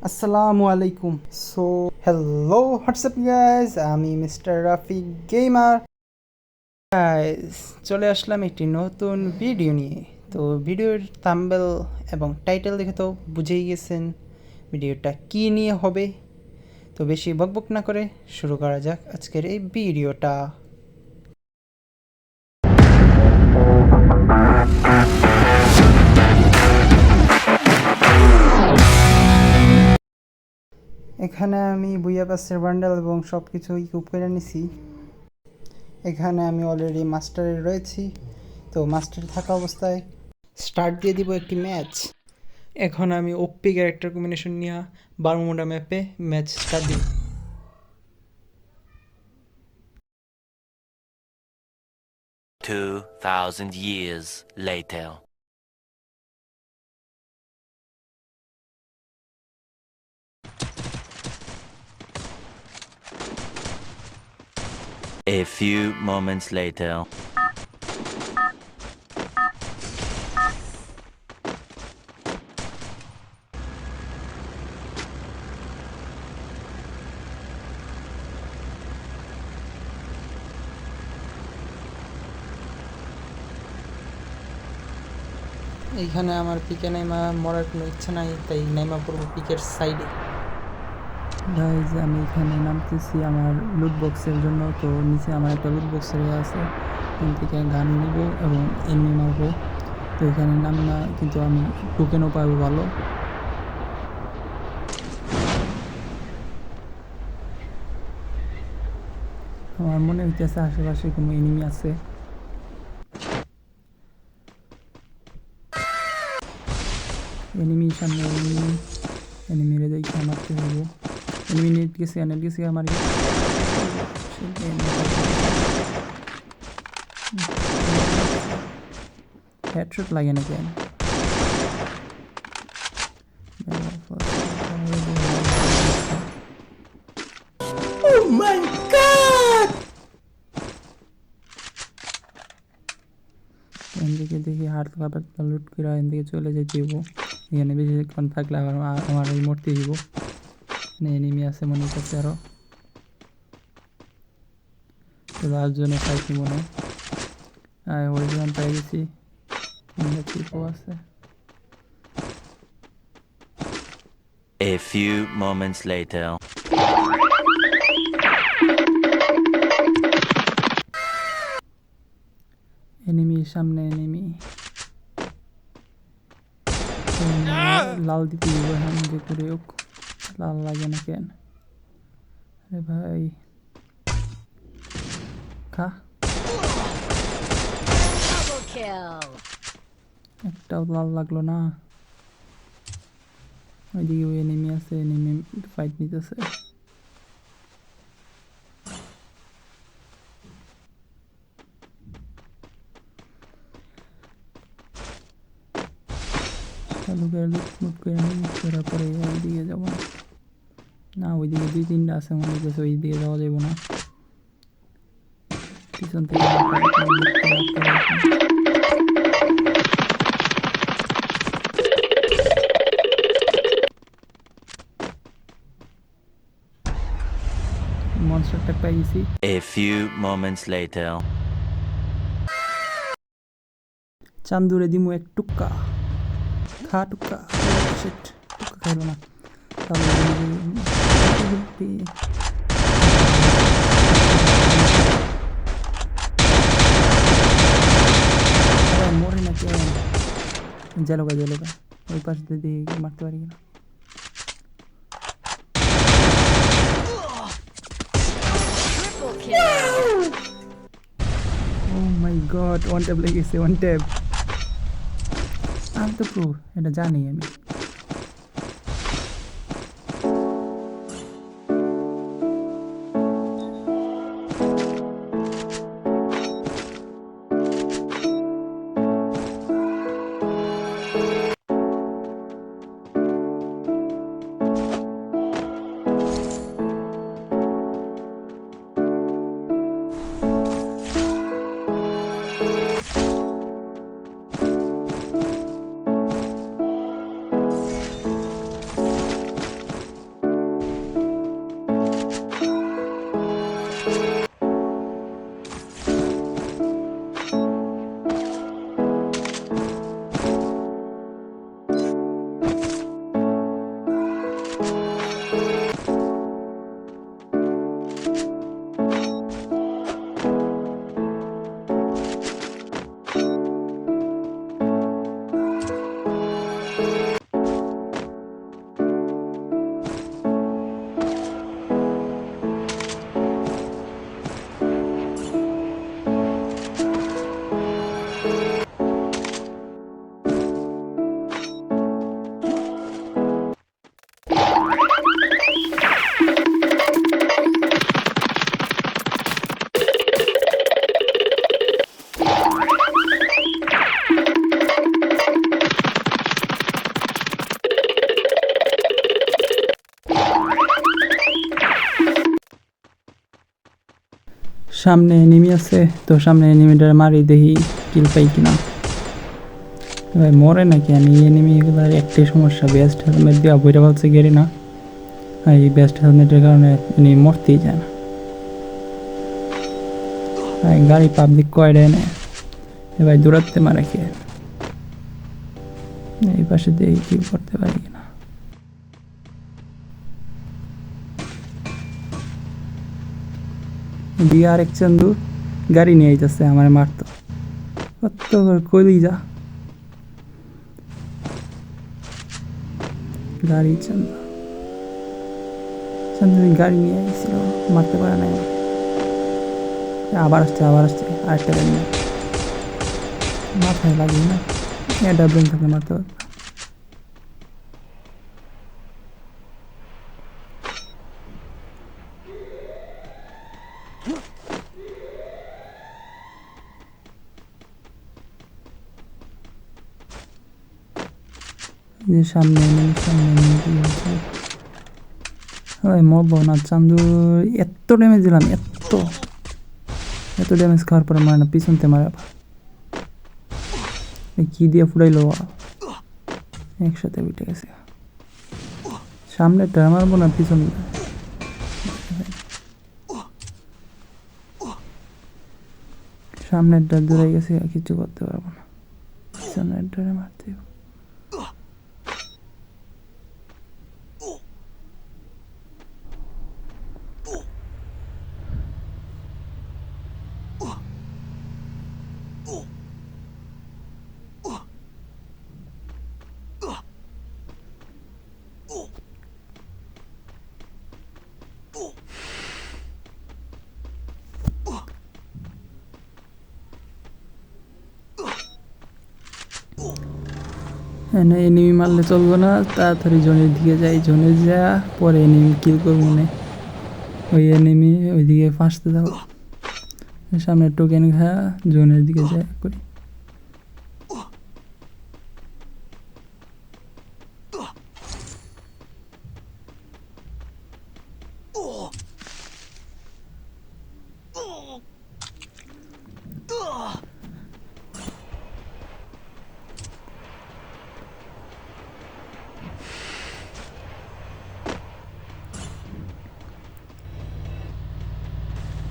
আসসালামু আলাইকুম। So hello WhatsApp guys, আমি মিস্টার রাফিক গেমার। গাইজ চলে আসলাম একটি নতুন ভিডিও নিয়ে। তো ভিডিওর থাম্বনেল এবং টাইটেল দেখে তো বুঝেই গেছেন ভিডিওটা কী নিয়ে হবে। তো বেশি বকবক না করে শুরু করা যাক আজকের এই ভিডিওটা। এখানে আমি বুইয়া পাসের বান্ডেল এবং সব কিছু ইকুইপ করে নিছি। এখানে আমি অলরেডি মাস্টারে রয়েছি। তো মাস্টারে থাকা অবস্থায় স্টার্ট দিয়ে দিব একটি ম্যাচ। এখন আমি ওপি ক্যারেক্টার কম্বিনেশন নিয়ে বারমুডা ম্যাপে ম্যাচ স্টার্ট দিব। 2,000 years later. A few moments later. এইখানে আমার পিকে নাইমা মরার কোনো ইচ্ছা নাই, তাই নাইমা পড়বো পিকের সাইডে। গাইজ আমি এখানে নামতেছি আমার লুট বক্সের জন্য। তো নিচে আমার একটা লুট বক্সের আছে, এখান থেকে গান নিব এবং এনিমি মারবো। তো এখানে নাম না, কিন্তু আমি টোকেনও পাবো ভালো। আমার মনে হইতেছে আশেপাশে কোনো এনিমি আছে। এনিমি সামনে, এনিমিরে দেখে মারতে হবো। এনিমি নেট গেছে আমার হেডশট লাগে না কেন? Oh my god! এদিকে দেখি হাত খাবার লুট করে এদিকে চলে যেতে হবো। এখানে বেশিক্ষণ থাকলে আমার এই মরতে দিব। এনিমি আছে মনে করছে আরো, লাস্ট জনে ফাইট মনে হয় হরিজন পেয়ে গেছি। চিপও আছে। A few moments later. Enemy সামনে, এনিমি লাল দিতে দিব। হ্যাঁ যে করে হোক, লাল লাগে না কেন? আরে ভাই খা, একটাও লাল লাগলো না। ওইদিকে ওই এনিমি আছে, এনিমি ফাইট নিতেছে। চালু করে লুট করে করার পরে ওইদিকে যাবো না। ওইদিকে 2-3টা আছে মনে হচ্ছে, ওই দিকে যাওয়া যাবো না। পিছন থেকে মনস্টার ট্যাগ পাই গেছি। A few moments later. চান্দুরে দিমু এক টুক্কা, খা টুক্কা। শিট, টুক্কা খাইল না। মরে নাকি জেলোগা ওই পাশ দিয়ে মারতে পারি না। ও মাই গড, ওয়ান ট্যাপ লেগেছে, ওয়ান ট্যাপ। আমি তো প্রো, এটা জানি আমি। সামনে এনিমি আছে, তো সামনে এনিমিটার মারি দেখি কিল পাই কিনা। ভাই মরে নাকি আমি এনিমিগুলার একটাই সমস্যা, বেস্ট হেলমেট দিয়ে বইটা বলছে গেরি না, আর এই বেস্ট হেলমেটের কারণে এনিমি মরতেই যায় না। গাড়ি পাবলিক কয়টা এনে এবার দৌড়াতে মারে কে, এই পাশে দিয়ে কিল করতে পারি কিনা। দিয়ে আরেক চান্দু গাড়ি নিয়ে যাচ্ছে আমার মারতো, কত কইলি যা গাড়ি। চান্দু চান্দু গাড়ি নিয়ে এসেছিল, মারতে পারে নাই। আবার আসছে আরেকটা গাড়ি নিয়ে, মাথায় লাগবে না, এটা ব্রেন থাকলে মারতে পারবে। যে সামনে মরবো না। চান্দু এত ড্যামেজ দিলাম, এত ড্যামেজ খাওয়ার পরে মারে না, পিছনতে মারে আবার। কি দিয়ে ফুটাইলো, একসাথে উঠে গেছে। সামনেটা মারবো না, পিছন সামনেরটা দূরে গেছে, কিছু করতে পারবো না, পিছনেরটা মারতে হবে। এনিমি মারলে চলবো না, তাড়াতাড়ি জোনের দিকে যাই, জোনে যা পরে এনিমি কিল করবো না। ওই এনিমি ওইদিকে ফাঁসতে যাও, সামনে টোকেন খায়া জোনের দিকে যায় করি।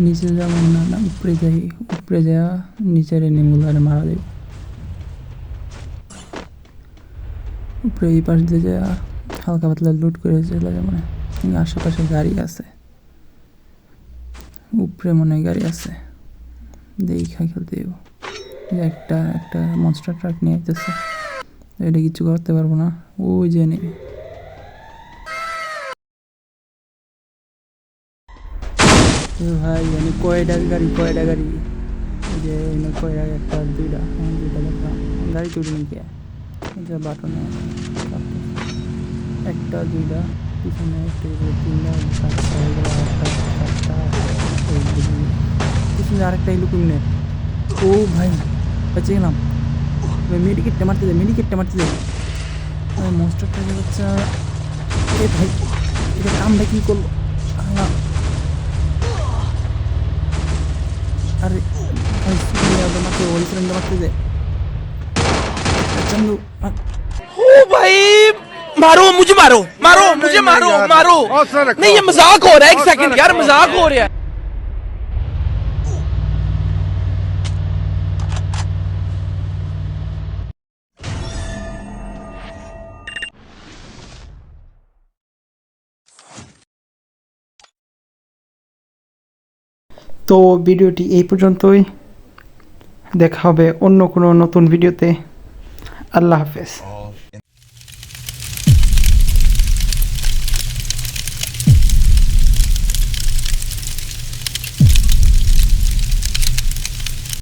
নিচে যাবেন না, উপরে যাই, উপরে যা নিচের এনিমিগুলারে মারা যাবে। উপরে এই পাশ দিয়ে যা হালকা পাতলা লুট করে চলে যাবে। মানে আশেপাশে গাড়ি আছে, উপরে মনে হয় গাড়ি আছে, দেখা খেলতে দেবো। একটা মনস্টার ট্রাক নিয়ে যেতেছে, এটা কিছু করতে পারবো না। ওই যে নেবে ভাই, আমি কয়টা গাড়ি ওই যে কয়টা, একটা দুইটা দেখলাম গাড়ি চুরি নাকি, এটা বাটনে একটা দুইটা, পিছনে তিনটা, পিছনে আরেকটা ইলুকুমিনেট। ও ভাই বেঁচে গেলাম, মেডিকেটটা মারতে যায় মনস্টারটা বাচ্চা। এ ভাই এটা কামটা কি করলো, अरे मारते वही सिलेंडर मारते थे चंदू। ओ भाई मारो मुझे, मारो नहीं ये मजाक हो रहा है, एक सेकंड यार, मजाक हो रहा है। তো ভিডিওটি এই পর্যন্তই, দেখা হবে অন্য কোনো নতুন ভিডিওতে। আল্লাহ হাফেজ।